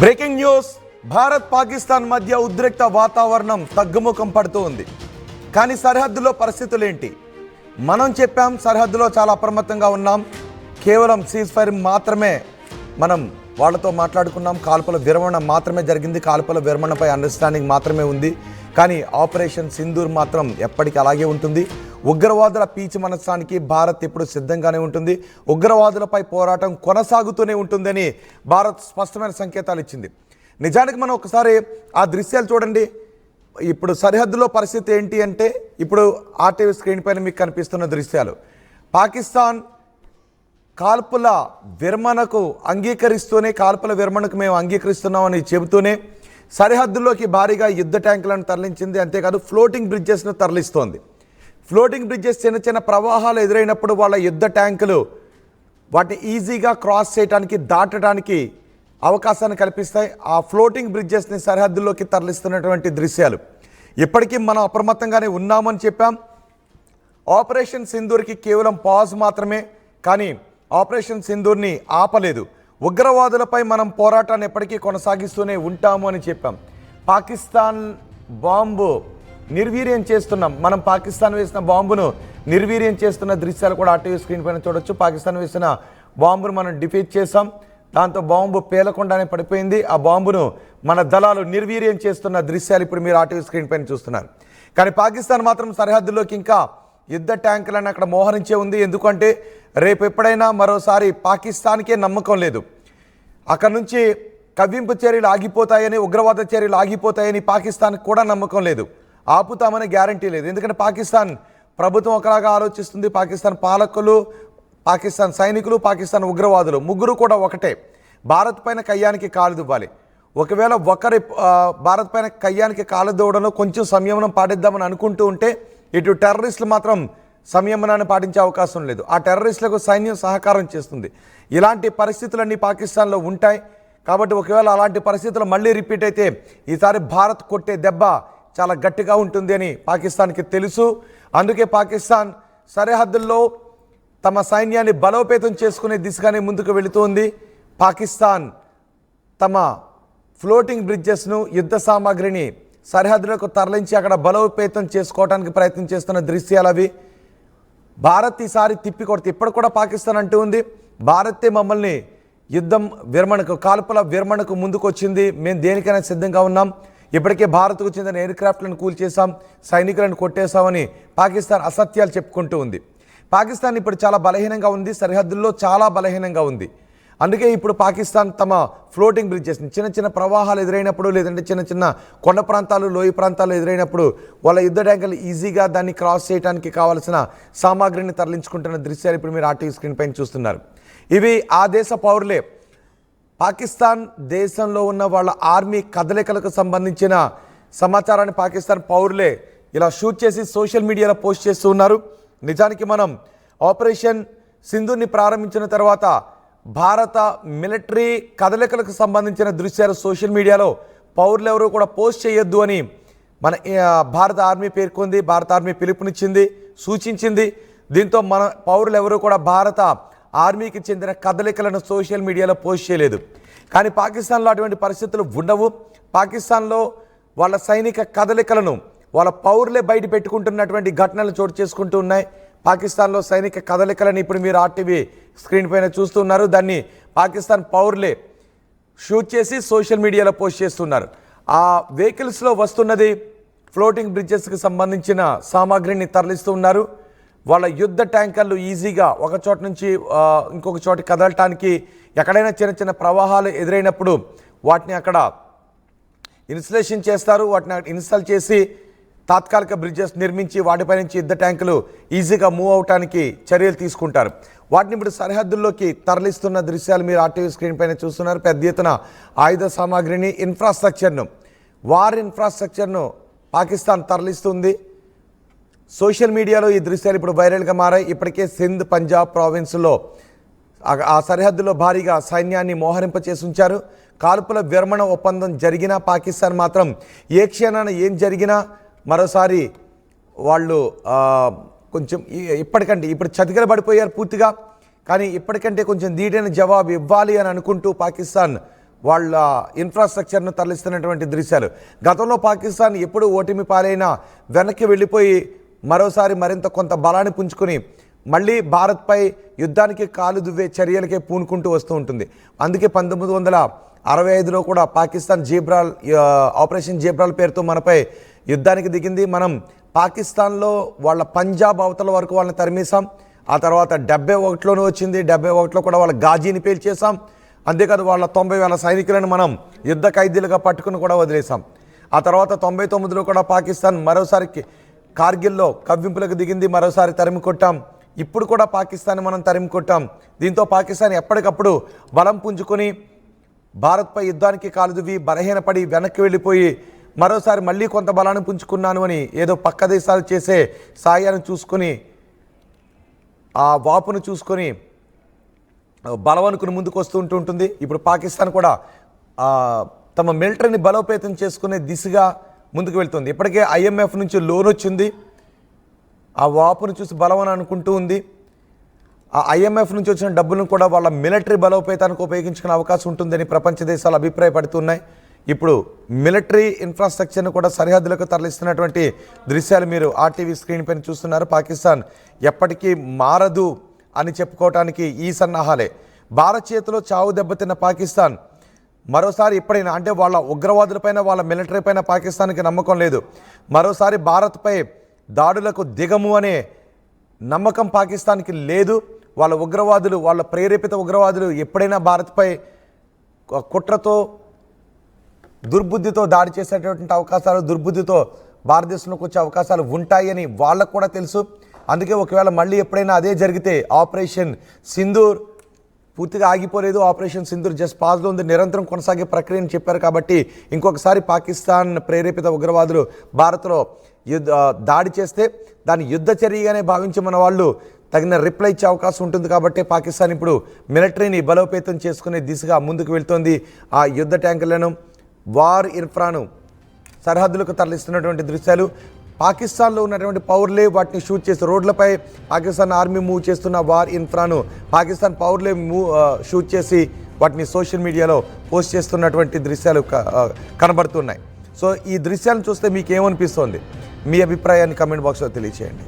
Breaking news, Bharat Pakistan మధ్య ఉద్రిక్త వాతావరణం తగ్గుముఖం పడుతూ ఉంది. కానీ సరిహద్దులో పరిస్థితులు ఏంటి? మనం చెప్పాం సరిహద్దులో చాలా అప్రమత్తంగా ఉన్నాం, కేవలం సీజ్ ఫైర్ మాత్రమే మనం వాళ్ళతో మాట్లాడుకున్నాం, కాల్పుల విరమణ మాత్రమే జరిగింది, కాల్పుల విరమణపై అండర్స్టాండింగ్ మాత్రమే ఉంది. కానీ ఆపరేషన్ సింధూర్ మాత్రం ఎప్పటికీ అలాగే ఉంటుంది. ఉగ్రవాదుల పీచి మనస్సానికి భారత్ ఇప్పుడు సిద్ధంగానే ఉంటుంది. ఉగ్రవాదులపై పోరాటం కొనసాగుతూనే ఉంటుందని భారత్ స్పష్టమైన సంకేతాలు ఇచ్చింది. నిజానికి మనం ఒకసారి ఆ దృశ్యాలు చూడండి. ఇప్పుడు సరిహద్దులో పరిస్థితి ఏంటి అంటే, ఇప్పుడు ఆర్టీవీ స్క్రీన్ పైన మీకు కనిపిస్తున్న దృశ్యాలు, పాకిస్తాన్ కాల్పుల విరమణకు అంగీకరిస్తూనే, కాల్పుల విరమణకు మేము అంగీకరిస్తున్నామని చెబుతూనే సరిహద్దుల్లోకి భారీగా యుద్ధ ట్యాంకులను తరలించింది. అంతేకాదు ఫ్లోటింగ్ బ్రిడ్జెస్ను తరలిస్తోంది. ఫ్లోటింగ్ బ్రిడ్జెస్ చిన్న చిన్న ప్రవాహాలు ఎదురైనప్పుడు వాళ్ళ యుద్ధ ట్యాంకులు వాటిని ఈజీగా క్రాస్ చేయడానికి, దాటడానికి అవకాశాన్ని కల్పిస్తాయి. ఆ ఫ్లోటింగ్ బ్రిడ్జెస్ని సరిహద్దుల్లోకి తరలిస్తున్నటువంటి దృశ్యాలు. ఇప్పటికీ మనం అప్రమత్తంగానే ఉన్నామని చెప్పాం. ఆపరేషన్ సింధూర్కి కేవలం పాజ్ మాత్రమే, కానీ ఆపరేషన్ సింధూర్ని ఆపలేదు. ఉగ్రవాదులపై మనం పోరాటాన్ని ఎప్పటికీ కొనసాగిస్తూనే ఉంటాము అని చెప్పాం. పాకిస్తాన్ బాంబు నిర్వీర్యం చేస్తున్నాం, మనం పాకిస్తాన్ వేసిన బాంబును నిర్వీర్యం చేస్తున్న దృశ్యాలు కూడా ఆర్టీవీ స్క్రీన్ పైన చూడొచ్చు. పాకిస్తాన్ వేసిన బాంబును మనం డిఫీట్ చేసాం, దాంతో బాంబు పేలకుండానే పడిపోయింది. ఆ బాంబును మన దళాలు నిర్వీర్యం చేస్తున్న దృశ్యాలు ఇప్పుడు మీరు ఆర్టీవీ స్క్రీన్ పైన చూస్తున్నారు. కానీ పాకిస్తాన్ మాత్రం సరిహద్దులోకి ఇంకా యుద్ధ ట్యాంకులను అక్కడ మోహరించే ఉంది. ఎందుకంటే రేపు ఎప్పుడైనా మరోసారి పాకిస్తాన్కే నమ్మకం లేదు. అక్కడ నుంచి కవ్వింపు చర్యలు ఆగిపోతాయని, ఉగ్రవాద చర్యలు ఆగిపోతాయని పాకిస్తాన్కి కూడా నమ్మకం లేదు. ఆపుతామనే గ్యారంటీ లేదు. ఎందుకంటే పాకిస్తాన్ ప్రభుత్వం ఒకలాగా ఆలోచిస్తుంది, పాకిస్తాన్ పాలకులు, పాకిస్తాన్ సైనికులు, పాకిస్తాన్ ఉగ్రవాదులు ముగ్గురు కూడా ఒకటే. భారత్ పైన కయ్యానికి కాలు దువ్వాలి. ఒకవేళ ఒకరి భారత్ పైన కయ్యానికి కాలు దువ్వడంలో కొంచెం సంయమనం పాటిద్దామని అనుకుంటూ ఉంటే, ఇటు టెర్రరిస్టులు మాత్రం సంయమనాన్ని పాటించే అవకాశం లేదు. ఆ టెర్రరిస్టులకు సైన్యం సహకారం చేస్తుంది. ఇలాంటి పరిస్థితులన్నీ పాకిస్తాన్లో ఉంటాయి. కాబట్టి ఒకవేళ అలాంటి పరిస్థితులు మళ్ళీ రిపీట్ అయితే ఈసారి భారత్ కొట్టే దెబ్బ చాలా గట్టిగా ఉంటుంది అని పాకిస్తాన్కి తెలుసు. అందుకే పాకిస్తాన్ సరిహద్దుల్లో తమ సైన్యాన్ని బలోపేతం చేసుకునే దిశగానే ముందుకు వెళుతోంది. పాకిస్తాన్ తమ ఫ్లోటింగ్ బ్రిడ్జెస్ను, యుద్ధ సామాగ్రిని సరిహద్దులకు తరలించి అక్కడ బలోపేతం చేసుకోవడానికి ప్రయత్నం చేస్తున్న దృశ్యాలు అవి. భారత్ ఈసారి తిప్పి కొడితే, ఇప్పుడు కూడా పాకిస్తాన్ అంటూ ఉంది, భారతే మమ్మల్ని యుద్ధం విరమణకు, కాల్పుల విరమణకు ముందుకు వచ్చింది, మేము దేనికైనా సిద్ధంగా ఉన్నాం, ఇప్పటికే భారత్కు చెందిన ఎయిర్ క్రాఫ్ట్లను కూల్చేసాం, సైనికులను కొట్టేశామని పాకిస్తాన్ అసత్యాలు చెప్పుకుంటూ ఉంది. పాకిస్తాన్ ఇప్పుడు చాలా బలహీనంగా ఉంది, సరిహద్దుల్లో చాలా బలహీనంగా ఉంది. అందుకే ఇప్పుడు పాకిస్తాన్ తమ ఫ్లోటింగ్ బ్రిడ్జెస్ని చిన్న చిన్న ప్రవాహాలు ఎదురైనప్పుడు, లేదంటే చిన్న చిన్న కొండ ప్రాంతాలు, లోయ ప్రాంతాలు ఎదురైనప్పుడు వాళ్ళ యుద్ధ ట్యాంకులు ఈజీగా దాన్ని క్రాస్ చేయడానికి కావాల్సిన సామాగ్రిని తరలించుకుంటున్న దృశ్యాలు ఇప్పుడు మీరు ఆర్టీవీ స్క్రీన్ పైన చూస్తున్నారు. ఇవి ఆ దేశ పౌరులే. పాకిస్తాన్ దేశంలో ఉన్న వాళ్ళ ఆర్మీ కదలికలకు సంబంధించిన సమాచారాన్ని పాకిస్తాన్ పౌరులే ఇలా షూట్ చేసి సోషల్ మీడియాలో పోస్ట్ చేస్తూ ఉన్నారు. నిజానికి మనం ఆపరేషన్ సింధూర్ని ప్రారంభించిన తర్వాత భారత మిలిటరీ కదలికలకు సంబంధించిన దృశ్యాలు సోషల్ మీడియాలో పౌరులు ఎవరు కూడా పోస్ట్ చేయొద్దు అని మన భారత ఆర్మీ పేర్కొంది, భారత ఆర్మీ పిలుపునిచ్చింది, సూచించింది. దీంతో మన పౌరులు ఎవరు కూడా భారత ఆర్మీకి చెందిన కదలికలను సోషల్ మీడియాలో పోస్ట్ చేయలేదు. కానీ పాకిస్తాన్లో అటువంటి పరిస్థితులు ఉండవు. పాకిస్తాన్లో వాళ్ళ సైనిక కదలికలను వాళ్ళ పౌరులే బయట పెట్టుకుంటున్నటువంటి ఘటనలు చోటు చేసుకుంటూ ఉన్నాయి. పాకిస్తాన్లో సైనిక కదలికలను ఇప్పుడు మీరు ఆర్టీవీ స్క్రీన్ పైన చూస్తున్నారు. దాన్ని పాకిస్తాన్ పౌరులే షూట్ చేసి సోషల్ మీడియాలో పోస్ట్ చేస్తున్నారు. ఆ వెహికల్స్లో వస్తున్నది ఫ్లోటింగ్ బ్రిడ్జెస్కి సంబంధించిన సామాగ్రిని తరలిస్తూ ఉన్నారు. వాళ్ళ యుద్ధ ట్యాంకర్లు ఈజీగా ఒక చోట నుంచి ఇంకొక చోట కదలటానికి, ఎక్కడైనా చిన్న చిన్న ప్రవాహాలు ఎదురైనప్పుడు వాటిని అక్కడ ఇన్స్టలేషన్ చేస్తారు. వాటిని ఇన్స్టాల్ చేసి తాత్కాలిక బ్రిడ్జెస్ నిర్మించి వాటిపై నుంచి యుద్ధ ట్యాంకులు ఈజీగా మూవ్ అవడానికి చర్యలు తీసుకుంటారు. వాటిని ఇప్పుడు సరిహద్దుల్లోకి తరలిస్తున్న దృశ్యాలు మీరు ఆర్టీవీ స్క్రీన్ పైన చూస్తున్నారు. పెద్ద ఎత్తున ఆయుధ సామాగ్రిని, ఇన్ఫ్రాస్ట్రక్చర్ను, వార్ ఇన్ఫ్రాస్ట్రక్చర్ను పాకిస్తాన్ తరలిస్తుంది. సోషల్ మీడియాలో ఈ దృశ్యాలు ఇప్పుడు వైరల్గా మారాయి. ఇప్పటికే సింధ్, పంజాబ్ ప్రావిన్స్లో ఆ సరిహద్దులో భారీగా సైన్యాన్ని మోహరింపచేసి ఉంచారు. కాల్పుల విరమణ ఒప్పందం జరిగినా పాకిస్తాన్ మాత్రం ఏ క్షణాన ఏం జరిగినా మరోసారి వాళ్ళు కొంచెం ఇప్పటికంటే ఇప్పుడు చతికిల పడిపోయారు పూర్తిగా. కానీ ఇప్పటికంటే కొంచెం ధీటైన జవాబు ఇవ్వాలి అని అనుకుంటూ పాకిస్తాన్ వాళ్ళ ఇన్ఫ్రాస్ట్రక్చర్ను తరలిస్తున్నటువంటి దృశ్యాలు. గతంలో పాకిస్తాన్ ఎప్పుడు ఓటమి పాలైనా వెనక్కి వెళ్ళిపోయి మరోసారి మరింత కొంత బలాన్ని పుంజుకొని మళ్ళీ భారత్పై యుద్ధానికి కాలు దువ్వే చర్యలకే పూనుకుంటూ వస్తూ ఉంటుంది. అందుకే 1965లో కూడా పాకిస్తాన్ ఆపరేషన్ జీబ్రాల్ పేరుతో మనపై యుద్ధానికి దిగింది. మనం పాకిస్తాన్లో వాళ్ళ పంజాబ్ అవతల వరకు వాళ్ళని తరిమేశాం. ఆ తర్వాత 71లోనూ వచ్చింది. 71లో కూడా వాళ్ళ గాజీని పేల్చేసాం. అంతేకాదు వాళ్ళ 90,000 సైనికులను మనం యుద్ధ ఖైదీలుగా పట్టుకుని కూడా వదిలేసాం. ఆ తర్వాత 99లో కూడా పాకిస్తాన్ మరోసారి కార్గిల్లో కవ్వింపులకు దిగింది. మరోసారి తరిమి కొట్టాం. ఇప్పుడు కూడా పాకిస్తాన్ మనం తరిమి కొట్టాం. దీంతో పాకిస్తాన్ ఎప్పటికప్పుడు బలం పుంజుకొని భారత్పై యుద్ధానికి కాలుదువి బలహీనపడి వెనక్కి వెళ్ళిపోయి మరోసారి మళ్ళీ కొంత బలాన్ని పుంజుకున్నాను అని ఏదో పక్క దేశాలు చేసే సాయాన్ని చూసుకొని ఆ వాపును చూసుకొని బలవనుకుని ముందుకు వస్తూ ఉంటుంది. ఇప్పుడు పాకిస్తాన్ కూడా తమ మిలిటరీని బలోపేతం చేసుకునే దిశగా ముందుకు వెళ్తుంది. ఇప్పటికే IMF నుంచి లోన్ వచ్చింది. ఆ వాపును చూసి బలవని అనుకుంటూ ఉంది. ఆ IMF నుంచి వచ్చిన డబ్బులను కూడా వాళ్ళ మిలిటరీ బలోపేతానికి ఉపయోగించుకునే అవకాశం ఉంటుందని ప్రపంచ దేశాలు అభిప్రాయపడుతున్నాయి. ఇప్పుడు మిలిటరీ ఇన్ఫ్రాస్ట్రక్చర్ను కూడా సరిహద్దులకు తరలిస్తున్నటువంటి దృశ్యాలు మీరు RTV స్క్రీన్ పైన చూస్తున్నారు. పాకిస్తాన్ ఎప్పటికీ మారదు అని చెప్పుకోవటానికి ఈ సన్నాహాలే. భారత్ చేతిలో చావు దెబ్బతిన్న పాకిస్తాన్ మరోసారి ఎప్పుడైనా అంటే వాళ్ళ ఉగ్రవాదులపైన వాళ్ళ మిలిటరీ పైన పాకిస్తాన్కి నమ్మకం లేదు. మరోసారి భారత్పై దాడులకు దిగము అనే నమ్మకం పాకిస్తాన్కి లేదు. వాళ్ళ ఉగ్రవాదులు వాళ్ళ ప్రేరేపిత ఉగ్రవాదులు ఎప్పుడైనా భారత్పై కుట్రతో దుర్బుద్ధితో దాడి చేసేటటువంటి అవకాశాలు దుర్బుద్ధితో భారతదేశంలోకి వచ్చే అవకాశాలు ఉంటాయని వాళ్ళకు కూడా తెలుసు. అందుకే ఒకవేళ మళ్ళీ ఎప్పుడైనా అదే జరిగితే ఆపరేషన్ సింధూర్ పూర్తిగా ఆగిపోలేదు. ఆపరేషన్ సింధూర్ జస్ట్ పాజ్లో ఉంది, నిరంతరం కొనసాగే ప్రక్రియని చెప్పారు. కాబట్టి ఇంకొకసారి పాకిస్తాన్ ప్రేరేపిత ఉగ్రవాదులు భారత్లో దాడి చేస్తే దాన్ని యుద్ధ చర్యగానే భావించి మన వాళ్ళు తగిన రిప్లై ఇచ్చే అవకాశం ఉంటుంది. కాబట్టి పాకిస్తాన్ ఇప్పుడు మిలిటరీని బలోపేతం చేసుకునే దిశగా ముందుకు వెళ్తోంది. ఆ యుద్ధ ట్యాంకులను వార్ ఇన్ఫ్రాను సరిహద్దులకు తరలిస్తున్నటువంటి దృశ్యాలు. పాకిస్తాన్లో ఉన్నటువంటి పౌరులే వాటిని షూట్ చేసి రోడ్లపై పాకిస్తాన్ ఆర్మీ మూవ్ చేస్తున్న వార్ ఇన్ఫ్రాను పాకిస్తాన్ పౌరులే షూట్ చేసి వాటిని సోషల్ మీడియాలో పోస్ట్ చేస్తున్నటువంటి దృశ్యాలు కనబడుతున్నాయి. సో ఈ దృశ్యాలను చూస్తే మీకు ఏమనిపిస్తోంది? మీ అభిప్రాయాన్ని కమెంట్ బాక్స్లో తెలియచేయండి.